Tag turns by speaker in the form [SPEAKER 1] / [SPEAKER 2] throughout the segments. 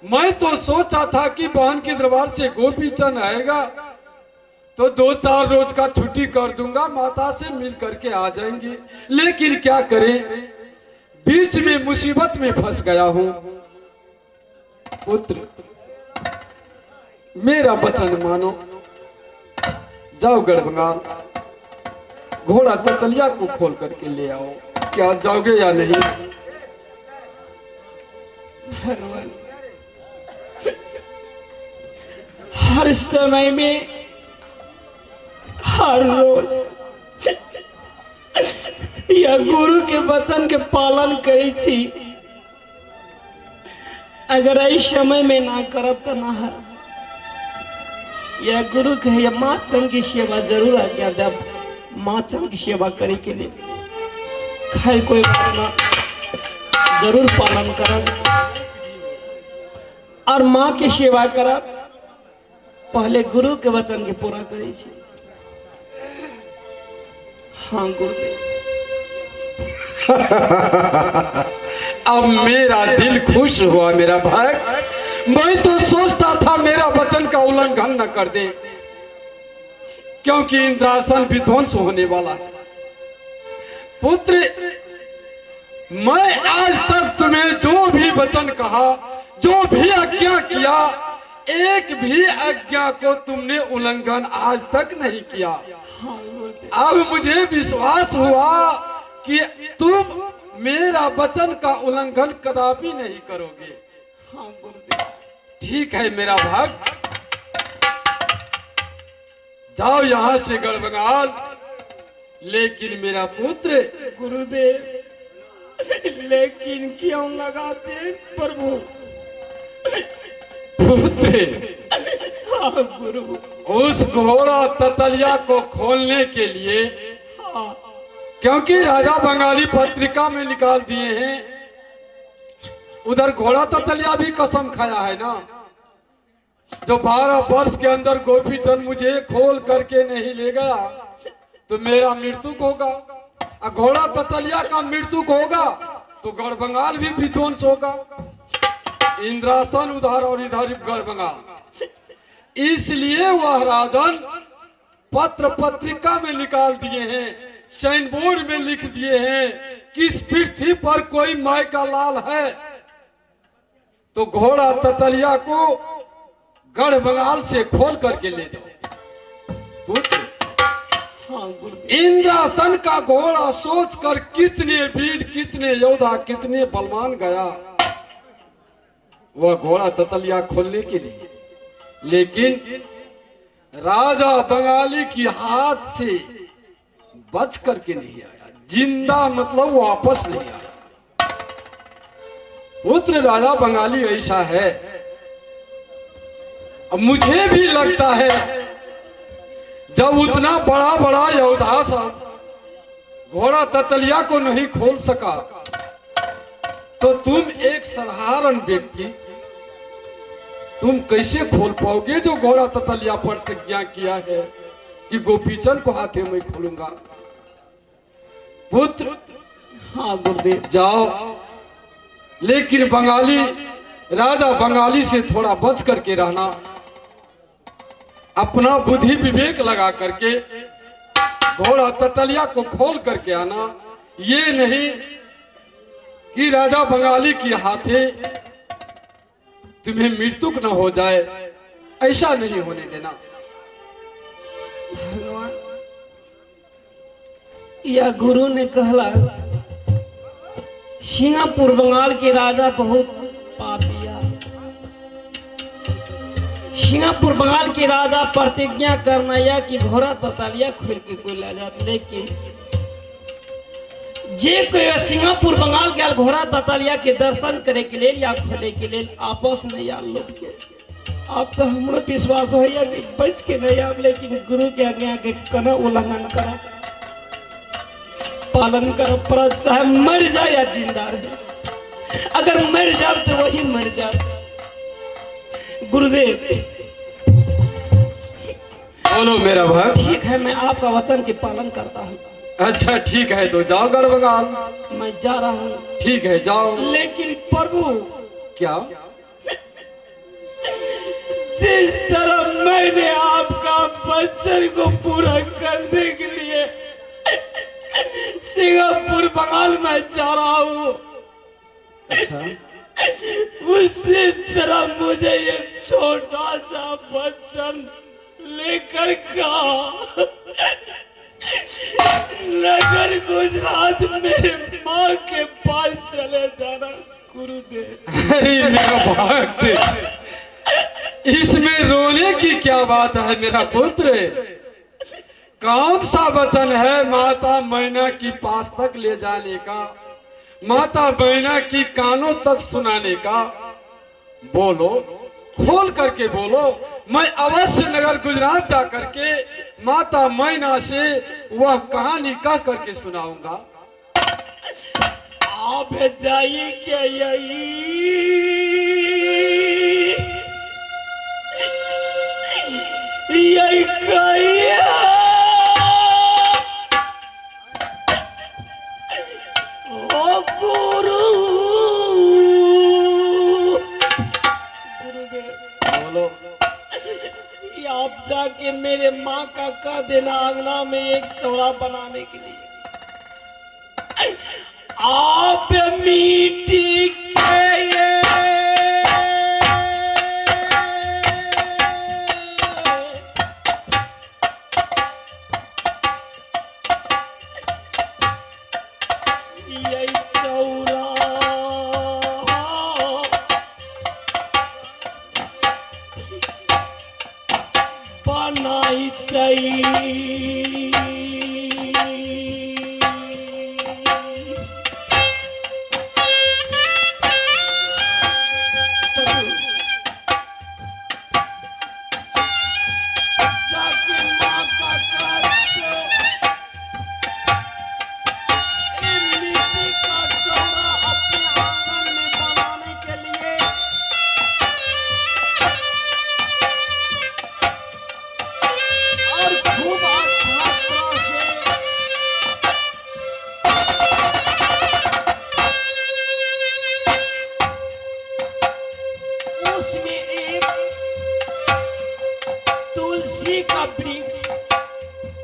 [SPEAKER 1] मैं तो सोचा था कि बहन के दरबार से गोपी चंद आएगा तो 2-4 रोज का छुट्टी कर दूंगा, माता से मिल करके आ जाएंगे। लेकिन क्या करें, बीच में मुसीबत में फंस गया हूं। पुत्र, मेरा वचन मानो, जाओ गढ़बंगाल, घोड़ा ततलिया को खोल करके ले आओ। क्या जाओगे या नहीं?
[SPEAKER 2] भगवान, हर समय में, हर रोज यह गुरु के वचन के पालन करे छी। अगर इस समय में ना करब तो ना है। यह गुरु के माँ चंद की सेवा जरूर आज्ञा देव, माँ चंद की सेवा करे के लिए। खैर कोई बात ना, जरूर पालन करब और माँ की सेवा करब। पहले गुरु के वचन के पूरा करे छी। हाँ गुरुदेव।
[SPEAKER 1] अब मेरा दिल खुश हुआ मेरा भाई। मैं तो सोचता था मेरा वचन का उल्लंघन न कर दे, क्योंकि इंद्रासन विध्वंस होने वाला है। पुत्र, मैं आज तक तुम्हें जो भी वचन कहा, जो भी आज्ञा किया, एक भी आज्ञा को तुमने उल्लंघन आज तक नहीं किया। अब मुझे विश्वास हुआ कि तुम मेरा वचन का उल्लंघन कदापि नहीं करोगे।
[SPEAKER 2] हाँ गुरुदेव।
[SPEAKER 1] ठीक है मेरा भक्त, जाओ यहां से गढ़बंगाल। लेकिन मेरा पुत्र।
[SPEAKER 2] गुरुदेव, लेकिन क्यों लगाते हैं प्रभु?
[SPEAKER 1] पुत्र,
[SPEAKER 2] हाँ गुरु।
[SPEAKER 1] उस घोड़ा ततलिया को खोलने के लिए,
[SPEAKER 2] हाँ,
[SPEAKER 1] क्योंकि राजा बंगाली पत्रिका में निकाल दिए हैं, उधर घोड़ा ततलिया भी कसम खाया है ना, जो 12 वर्ष के अंदर गोपी चंद मुझे खोल करके नहीं ले गया तो मेरा मृत्यु होगा। और घोड़ा ततलिया का मृत्यु होगा तो गढ़बंगाल भी विध्वंस होगा। इंद्रासन उधर और इधर गढ़बंगाल। इसलिए वह राजन पत्र पत्रिका में निकाल दिए हैं, साइन बोर्ड में लिख दिए हैं कि इस पृथ्वी पर कोई माय का लाल है तो घोड़ा ततलिया को गढ़बंगाल से खोल करके ले जाओ। पुत्र,
[SPEAKER 2] हाँ गुरुदेव।
[SPEAKER 1] इंद्रासन का घोड़ा सोचकर कितने वीर, कितने योद्धा, कितने बलवान गया वह घोड़ा ततलिया खोलने के लिए। लेकिन राजा बंगाली की हाथ से बच करके नहीं आया, जिंदा मतलब वापस नहीं आया। पुत्र, राजा बंगाली ऐसा है। अब मुझे भी लगता है जब उतना बड़ा बड़ा योद्धा सब घोड़ा ततलिया को नहीं खोल सका तो तुम एक साधारण व्यक्ति, तुम कैसे खोल पाओगे जो घोड़ा ततलिया पर प्रतिज्ञा किया है कि गोपीचंद को हाथे में खोलूंगा। पुत्र,
[SPEAKER 2] हाँ गुरुदेव।
[SPEAKER 1] जाओ, लेकिन बंगाली, राजा बंगाली से थोड़ा बच करके रहना। अपना बुद्धि विवेक लगा करके घोड़ा ततलिया को खोल करके आना। ये नहीं कि राजा बंगाली की हाथे तुम्हें मृत्यु न हो जाए, ऐसा नहीं होने देना।
[SPEAKER 2] भगवान, यह गुरु ने कहला सिंगापुर बंगाल के राजा बहुत पापिया। सिंगापुर बंगाल के राजा प्रतिज्ञा करना या कि घोड़ा ततलिया खोल के कोई ले जात, लेकिन जे कोई सिंगापुर बंगाल के घोड़ा ततलिया के दर्शन करे के लिए या खोले के लिए आपस नहीं आल लोग के। अब तो हमारा विश्वास हो कि बच के नहीं आब, लेकिन गुरु के आज्ञा के कना उल्लंघन करा, पालन कर पर चाहे मर जाए या जिंदा रहे। अगर मर जाए तो वही मर जाए। गुरुदेव,
[SPEAKER 1] बोलो मेरा भक्त।
[SPEAKER 2] ठीक है, मैं आपका वचन के पालन करता हूँ।
[SPEAKER 1] अच्छा ठीक है, तो जाओ गढ़बंगाल।
[SPEAKER 2] मैं जा रहा हूँ।
[SPEAKER 1] ठीक है, जाओ।
[SPEAKER 2] लेकिन प्रभु,
[SPEAKER 1] क्या?
[SPEAKER 2] जिस तरह मैंने आपका वचन को पूरा करने के लिए सिंगापुर बंगाल में जा रहा हूँ,
[SPEAKER 1] अच्छा,
[SPEAKER 2] उसी तरह मुझे एक छोटा सा वचन लेकर का नगर गुजरात मेरे माँ के पास चले जाना गुरुदेव।
[SPEAKER 1] अरे मेरा भक्त, इसमें रोने की क्या बात है मेरा पुत्र? कौन सा वचन है माता मैना की पास तक ले जाने का, माता मैना की कानों तक सुनाने का? बोलो, खोल करके बोलो। मैं अवश्य नगर गुजरात जा करके माता मैना से वह कहानी कह करके सुनाऊंगा।
[SPEAKER 2] आप जाइए क्या यही कहिए ओ गुरुदेव,
[SPEAKER 1] बोलो।
[SPEAKER 2] ये आप जाके मेरे माँ का कह देना आंगना में एक चौरा बनाने के लिए। आप मीठी के यही चौरा बनाई तई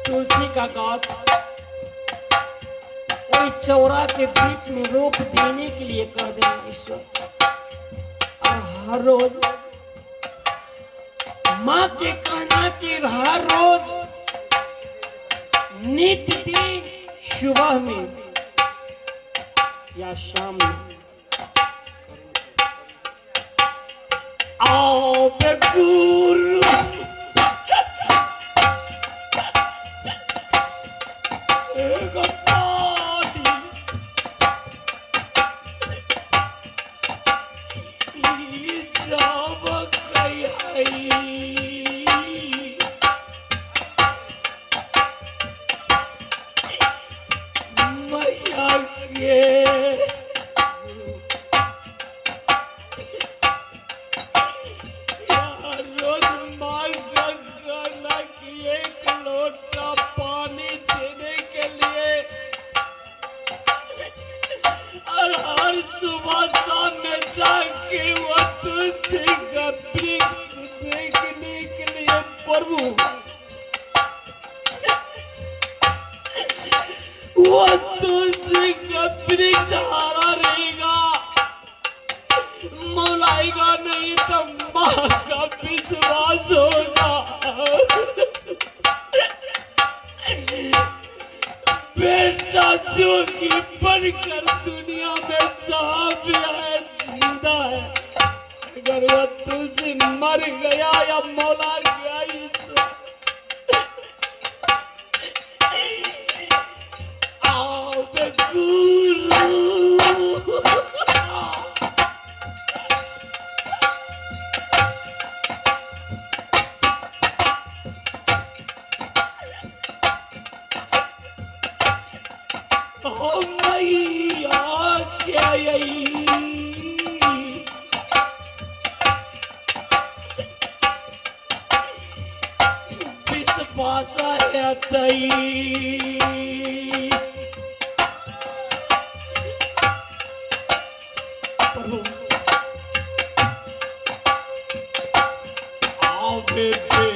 [SPEAKER 2] तुलसी का गाछ कोई चौरा के बीच में रोक देने के लिए कर देना ईश्वर। और हर रोज माँ के कहना कि हर रोज नित्य दिन सुबह में या शाम में आओ गुरु वो तुलसी का वृक्ष हरा रहेगा, मौलाएगा नहीं तो माँ का विश्वास होगा। बेटा जोगी बनकर दुनिया में जहाँ भी है जिंदा है, अगर वो तुलसी मर गया या मौला गया ईश्वर भाषा है तई बेटे